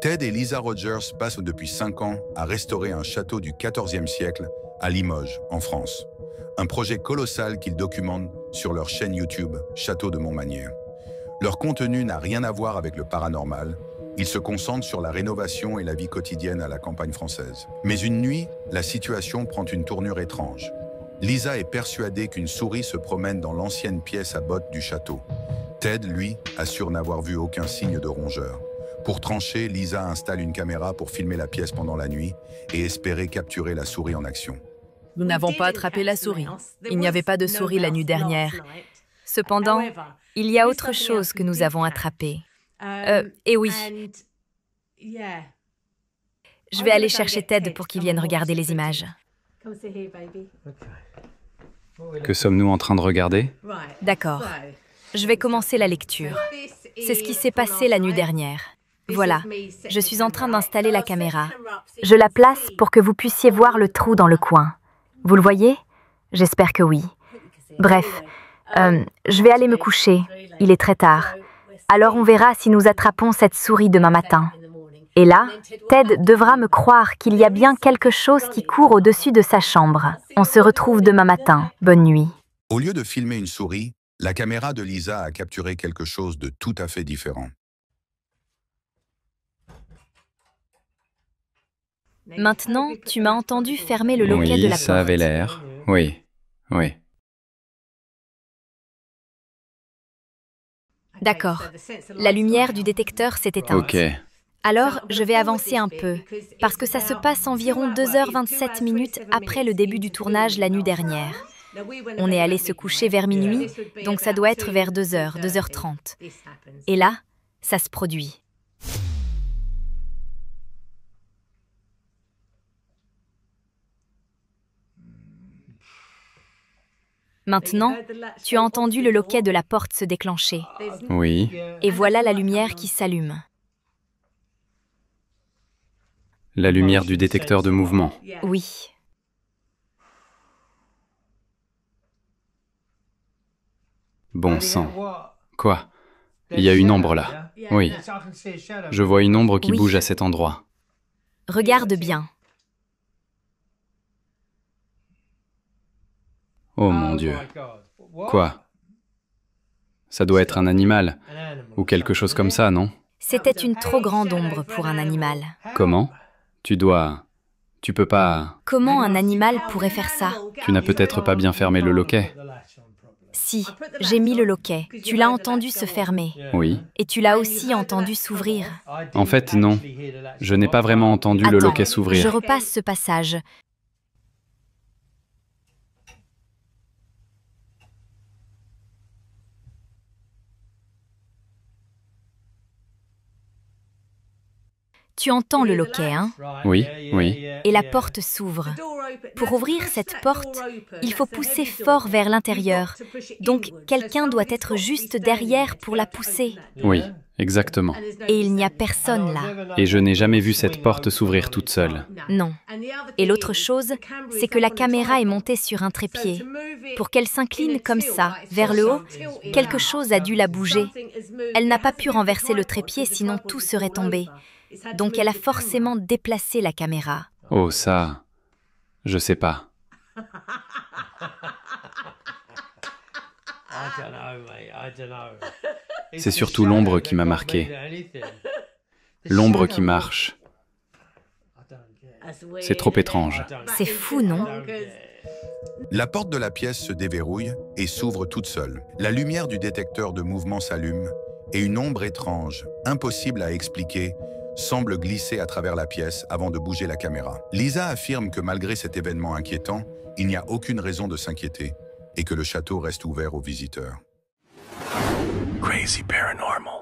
Ted et Lisa Rogers passent depuis 5 ans à restaurer un château du XIVe siècle à Limoges, en France. Un projet colossal qu'ils documentent sur leur chaîne YouTube Château de Montmagnier. Leur contenu n'a rien à voir avec le paranormal. Ils se concentrent sur la rénovation et la vie quotidienne à la campagne française. Mais une nuit, la situation prend une tournure étrange. Lisa est persuadée qu'une souris se promène dans l'ancienne pièce à bottes du château. Ted, lui, assure n'avoir vu aucun signe de rongeur. Pour trancher, Lisa installe une caméra pour filmer la pièce pendant la nuit et espérer capturer la souris en action. Nous n'avons pas attrapé la souris. Il n'y avait pas de souris la nuit dernière. Cependant, il y a autre chose que nous avons attrapé. Et oui. Je vais aller chercher Ted pour qu'il vienne regarder les images. Que sommes-nous en train de regarder? D'accord. Je vais commencer la lecture. C'est ce qui s'est passé la nuit dernière. Voilà, je suis en train d'installer la caméra. Je la place pour que vous puissiez voir le trou dans le coin. Vous le voyez? J'espère que oui. Bref, je vais aller me coucher. Il est très tard. Alors on verra si nous attrapons cette souris demain matin. Et là, Ted devra me croire qu'il y a bien quelque chose qui court au-dessus de sa chambre. On se retrouve demain matin. Bonne nuit. Au lieu de filmer une souris, la caméra de Lisa a capturé quelque chose de tout à fait différent. Maintenant, tu m'as entendu fermer le loquet de la porte. Oui, ça avait l'air. Oui, oui. D'accord. La lumière du détecteur s'est éteinte. Ok. Alors, je vais avancer un peu, parce que ça se passe environ 2h27 minutes après le début du tournage la nuit dernière. On est allé se coucher vers minuit, donc ça doit être vers 2h, 2h30. Et là, ça se produit. Maintenant, tu as entendu le loquet de la porte se déclencher. Oui. Et voilà la lumière qui s'allume. La lumière du détecteur de mouvement. Oui. Bon sang. Quoi? Il y a une ombre là. Oui. Je vois une ombre qui Oui. bouge à cet endroit. Regarde bien. Oh mon Dieu. Quoi? Ça doit être un animal. Ou quelque chose comme ça, non? C'était une trop grande ombre pour un animal. Comment? Tu peux pas... Comment un animal pourrait faire ça? Tu n'as peut-être pas bien fermé le loquet. Si, j'ai mis le loquet. Tu l'as entendu se fermer. Oui. Et tu l'as aussi entendu s'ouvrir. En fait, non. Je n'ai pas vraiment entendu le loquet Je s'ouvrir. repasse ce passage. Tu entends le loquet, hein? Oui, oui. Et la porte s'ouvre. Pour ouvrir cette porte, il faut pousser fort vers l'intérieur. Donc, quelqu'un doit être juste derrière pour la pousser. Oui, exactement. Et il n'y a personne là. Et je n'ai jamais vu cette porte s'ouvrir toute seule. Non. Et l'autre chose, c'est que la caméra est montée sur un trépied. Pour qu'elle s'incline comme ça, vers le haut, quelque chose a dû la bouger. Elle n'a pas pu renverser le trépied, sinon tout serait tombé. Donc elle a forcément déplacé la caméra. Oh, ça... Je sais pas. C'est surtout l'ombre qui m'a marqué. L'ombre qui marche. C'est trop étrange. C'est fou, non? La porte de la pièce se déverrouille et s'ouvre toute seule. La lumière du détecteur de mouvement s'allume et une ombre étrange, impossible à expliquer, semble glisser à travers la pièce avant de bouger la caméra. Lisa affirme que malgré cet événement inquiétant, il n'y a aucune raison de s'inquiéter et que le château reste ouvert aux visiteurs. Crazy Paranormal.